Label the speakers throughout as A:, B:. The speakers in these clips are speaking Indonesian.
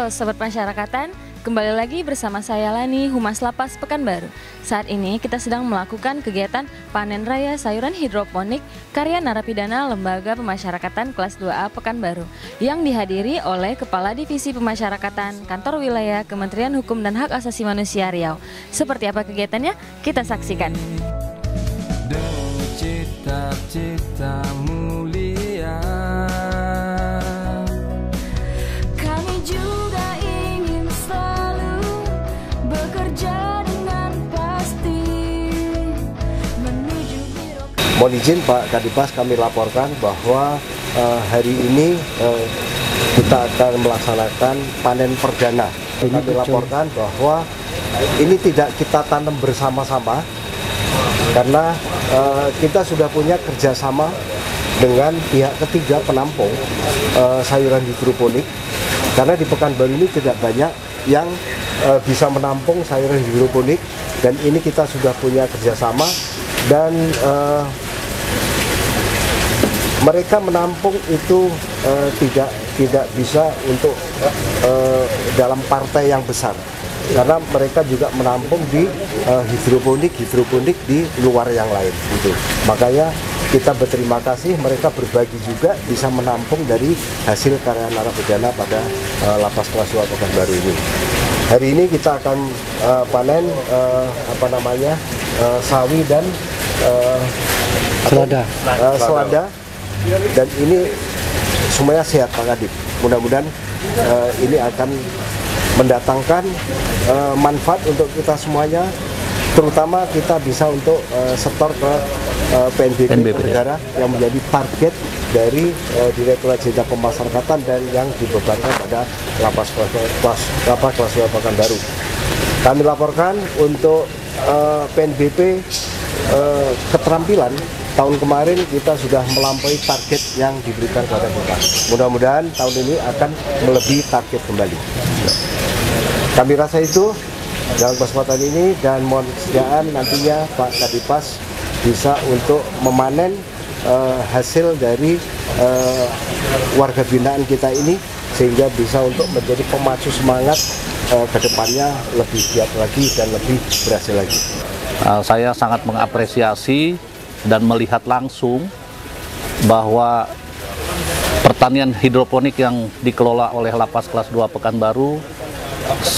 A: Halo Sobat Masyarakatan, kembali lagi bersama saya Lani, Humas Lapas Pekanbaru. Saat ini kita sedang melakukan kegiatan panen raya sayuran hidroponik karya narapidana Lembaga Pemasyarakatan kelas 2A Pekanbaru yang dihadiri oleh Kepala Divisi Pemasyarakatan Kantor Wilayah Kementerian Hukum dan Hak Asasi Manusia Riau. Seperti apa kegiatannya? Kita saksikan.
B: Demi cita-cita mulia,
A: kami juga ingin selalu bekerja dengan pasti menuju biro.
C: Mohon izin Pak Kadipas, kami laporkan bahwa hari ini kita akan melaksanakan panen perdana. Kami laporkan bahwa ini tidak kita tanam bersama-sama karena kita sudah punya kerjasama dengan pihak ketiga penampung sayuran hidroponik, karena di Pekanbaru ini tidak banyak yang bisa menampung sayuran hidroponik, dan ini kita sudah punya kerjasama dan mereka menampung itu tidak bisa untuk dalam partai yang besar, karena mereka juga menampung di hidroponik di luar yang lain gitu. Makanya kita berterima kasih mereka berbagi juga bisa menampung dari hasil karya narapidana pada Lapas Kelas 2 Pekanbaru ini. Hari ini kita akan panen sawi dan selada, dan ini semuanya sehat Pak Kadip. Mudah-mudahan ini akan mendatangkan manfaat untuk kita semuanya, terutama kita bisa untuk setor ke PNBP negara yang menjadi target dari Direktorat Jenderal Pemasyarakatan dan yang dibebankan pada Lapas Kelas 2 Pekanbaru. Kami laporkan untuk PNBP keterampilan tahun kemarin kita sudah melampaui target yang diberikan kepada kita. Mudah-mudahan tahun ini akan melebihi target kembali. Kami rasa itu dalam kesempatan ini, dan mohon kesediaan nantinya Pak Kadipas bisa untuk memanen hasil dari warga binaan kita ini, sehingga bisa untuk menjadi pemacu semangat ke depannya lebih giat lagi dan lebih berhasil lagi.
D: Saya sangat mengapresiasi dan melihat langsung bahwa pertanian hidroponik yang dikelola oleh Lapas Kelas 2 Pekanbaru,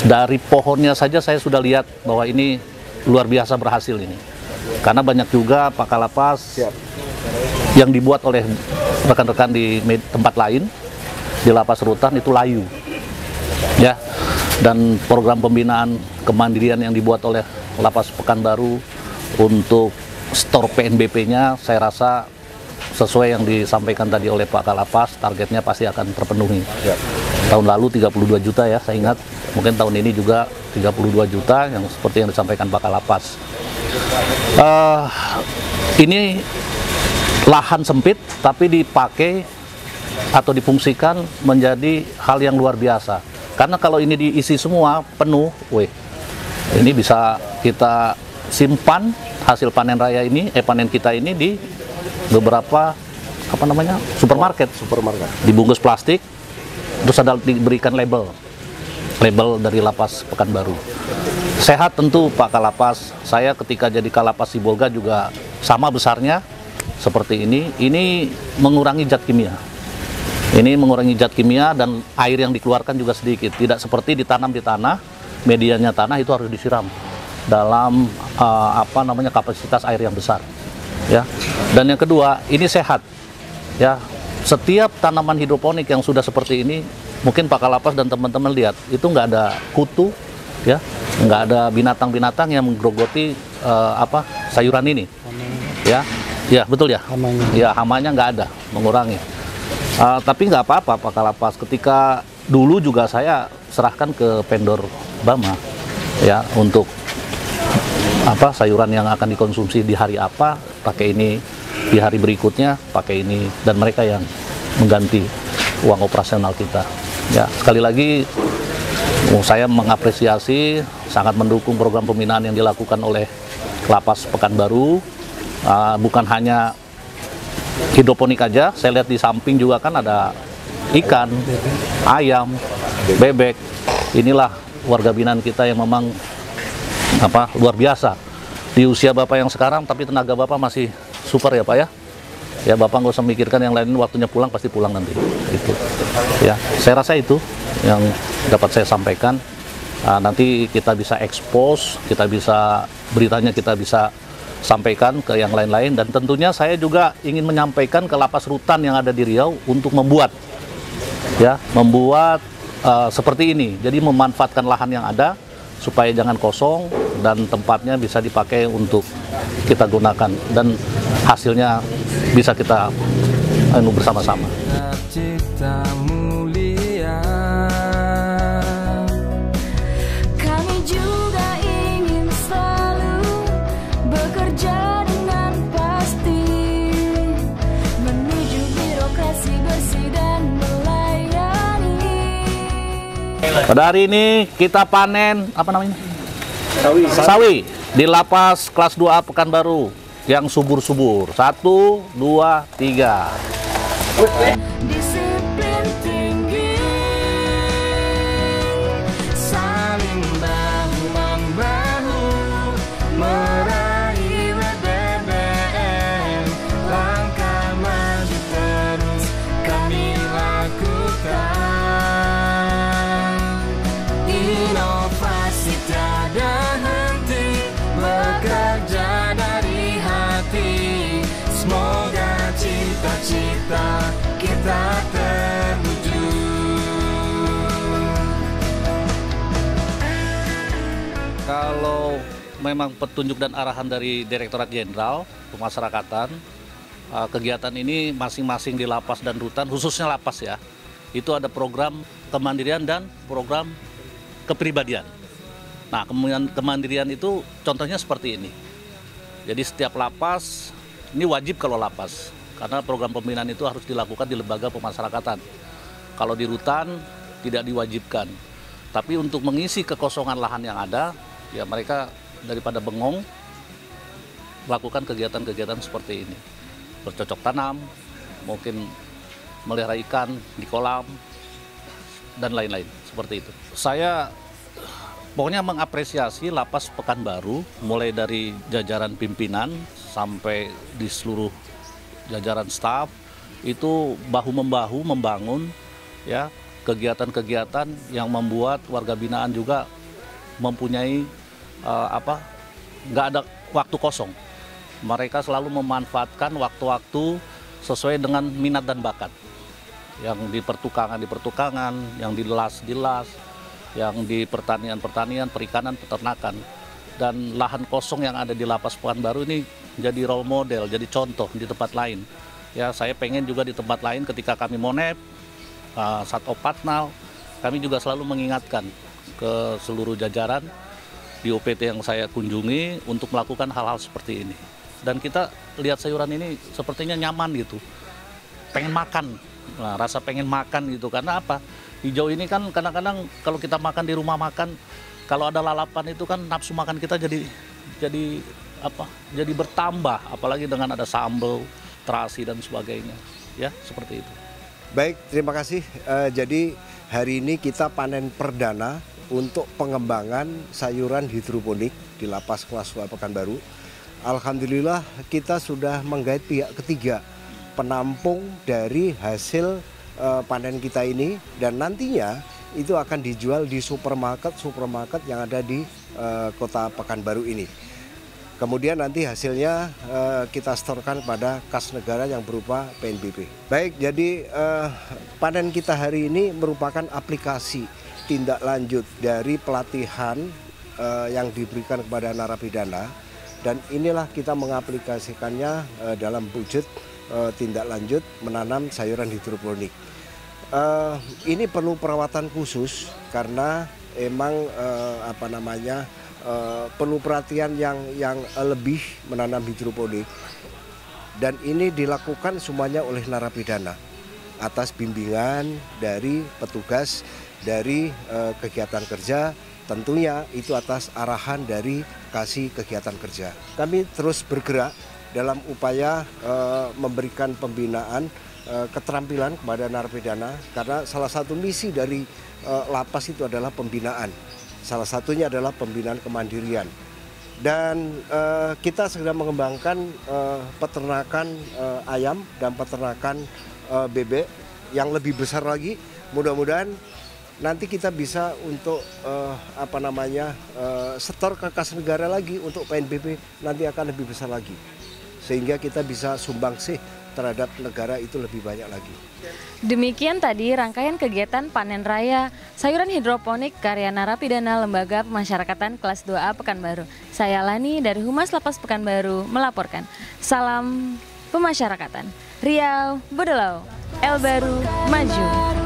D: dari pohonnya saja saya sudah lihat bahwa ini luar biasa berhasil ini. Karena banyak juga Pak Kalapas yang dibuat oleh rekan-rekan di tempat lain, di Lapas Rutan itu layu. Ya. Dan program pembinaan kemandirian yang dibuat oleh Lapas Pekanbaru untuk stor PNBP-nya, saya rasa sesuai yang disampaikan tadi oleh Pak Kalapas, targetnya pasti akan terpenuhi. Tahun lalu 32 juta ya, saya ingat. Mungkin tahun ini juga 32 juta yang seperti yang disampaikan Pak Kalapas. Ini lahan sempit tapi dipakai atau difungsikan menjadi hal yang luar biasa. Karena kalau ini diisi semua penuh, ini bisa kita simpan hasil panen raya ini, panen kita ini di beberapa supermarket, dibungkus plastik, terus ada diberikan label dari Lapas Pekanbaru. Sehat tentu Pak Kalapas. Saya ketika jadi Kalapas Sibolga juga sama besarnya seperti ini. Ini mengurangi zat kimia. Ini mengurangi zat kimia dan air yang dikeluarkan juga sedikit. Tidak seperti ditanam di tanah, medianya tanah itu harus disiram dalam kapasitas air yang besar. Ya. Dan yang kedua, ini sehat. Ya. Setiap tanaman hidroponik yang sudah seperti ini, mungkin Pak Kalapas dan teman-teman lihat, itu nggak ada kutu, ya, nggak ada binatang-binatang yang menggerogoti sayuran ini. Ya betul ya. Ya, hamanya nggak ada, mengurangi. Tapi nggak apa-apa Pak Kalapas. Ketika dulu juga saya serahkan ke vendor Bama, ya, untuk sayuran yang akan dikonsumsi di hari apa, pakai ini, di hari berikutnya pakai ini, dan mereka yang mengganti uang operasional kita. Ya, sekali lagi saya mengapresiasi, sangat mendukung program pembinaan yang dilakukan oleh Lapas Pekanbaru. Bukan hanya hidroponik aja, saya lihat di samping juga kan ada ikan, ayam, bebek. Inilah warga binaan kita yang memang luar biasa di usia Bapak yang sekarang, tapi tenaga Bapak masih super ya Pak ya. Ya Bapak nggak usah mikirkan yang lain, waktunya pulang pasti pulang nanti. Itu ya, saya rasa itu yang dapat saya sampaikan. Nanti kita bisa expose, kita bisa beritanya kita bisa sampaikan ke yang lain-lain, dan tentunya saya juga ingin menyampaikan ke lapas rutan yang ada di Riau untuk membuat seperti ini. Jadi memanfaatkan lahan yang ada supaya jangan kosong dan tempatnya bisa dipakai untuk kita gunakan dan hasilnya bisa kita bersama-sama.
B: Cita mulia,
E: kami juga ingin selalu bekerja dengan pasti menuju birokrasi bersih dan melayani.
D: Pada hari ini kita panen sawi di lapas kelas 2A Pekanbaru yang subur-subur. 1, 2, 3.
E: Disiplin tinggi,
B: saling bahu-membahu, meraih BBM, langkah maju terus kami lakukan. Inovasi tiada henti, bekerja dari hati, semoga cita-cita kita terwujud.
D: Kalau memang petunjuk dan arahan dari Direktorat Jenderal Pemasyarakatan, kegiatan ini masing-masing di lapas dan rutan, khususnya lapas ya, itu ada program kemandirian dan program kepribadian. Nah, kemandirian itu contohnya seperti ini. Jadi setiap lapas, ini wajib kalau lapas, karena program pembinaan itu harus dilakukan di lembaga pemasyarakatan. Kalau di rutan tidak diwajibkan. Tapi untuk mengisi kekosongan lahan yang ada, ya mereka daripada bengong, melakukan kegiatan-kegiatan seperti ini. Bercocok tanam, mungkin melihara ikan di kolam, dan lain-lain, seperti itu. Saya pokoknya mengapresiasi lapas Pekanbaru, mulai dari jajaran pimpinan sampai di seluruh jajaran staf, itu bahu-membahu membangun ya kegiatan-kegiatan yang membuat warga binaan juga mempunyai nggak ada waktu kosong. Mereka selalu memanfaatkan waktu-waktu sesuai dengan minat dan bakat. Yang di pertukangan, yang di las, yang di pertanian, perikanan, peternakan. Dan lahan kosong yang ada di lapas Pekanbaru ini jadi role model, jadi contoh di tempat lain. Ya, saya pengen juga di tempat lain ketika kami monep, Satop Patnal, kami juga selalu mengingatkan ke seluruh jajaran di OPT yang saya kunjungi untuk melakukan hal-hal seperti ini. Dan kita lihat sayuran ini sepertinya nyaman gitu, pengen makan. Nah, rasa pengen makan gitu, karena apa? Hijau ini kan kadang-kadang kalau kita makan di rumah makan, kalau ada lalapan itu kan nafsu makan kita jadi bertambah, apalagi dengan ada sambal, terasi dan sebagainya. Ya, seperti itu.
C: Baik, terima kasih. Jadi hari ini kita panen perdana untuk pengembangan sayuran hidroponik di lapas kelas 2 Pekanbaru. Alhamdulillah kita sudah menggait pihak ketiga penampung dari hasil panen kita ini, dan nantinya itu akan dijual di supermarket yang ada di kota Pekanbaru ini. Kemudian nanti hasilnya kita setorkan pada kas negara yang berupa PNBP. Baik, jadi panen kita hari ini merupakan aplikasi tindak lanjut dari pelatihan yang diberikan kepada narapidana, dan inilah kita mengaplikasikannya dalam wujud tindak lanjut menanam sayuran hidroponik. Ini perlu perawatan khusus karena emang perlu perhatian yang lebih menanam hidroponik, dan ini dilakukan semuanya oleh narapidana atas bimbingan dari petugas dari kegiatan kerja, tentunya itu atas arahan dari Kasih Kegiatan Kerja. Kami terus bergerak dalam upaya memberikan pembinaan keterampilan kepada narapidana, karena salah satu misi dari lapas itu adalah pembinaan. Salah satunya adalah pembinaan kemandirian. Dan kita sedang mengembangkan peternakan ayam dan peternakan bebek yang lebih besar lagi. Mudah-mudahan nanti kita bisa untuk setor ke kas negara lagi untuk PNBP nanti akan lebih besar lagi. Sehingga kita bisa sumbangsih terhadap negara itu lebih banyak lagi.
A: Demikian tadi rangkaian kegiatan panen raya sayuran hidroponik karya narapidana Lembaga Pemasyarakatan kelas 2A Pekanbaru. Saya Lani dari Humas Lapas Pekanbaru melaporkan. Salam pemasyarakatan. Riau, Bodolau, El Baru, Maju.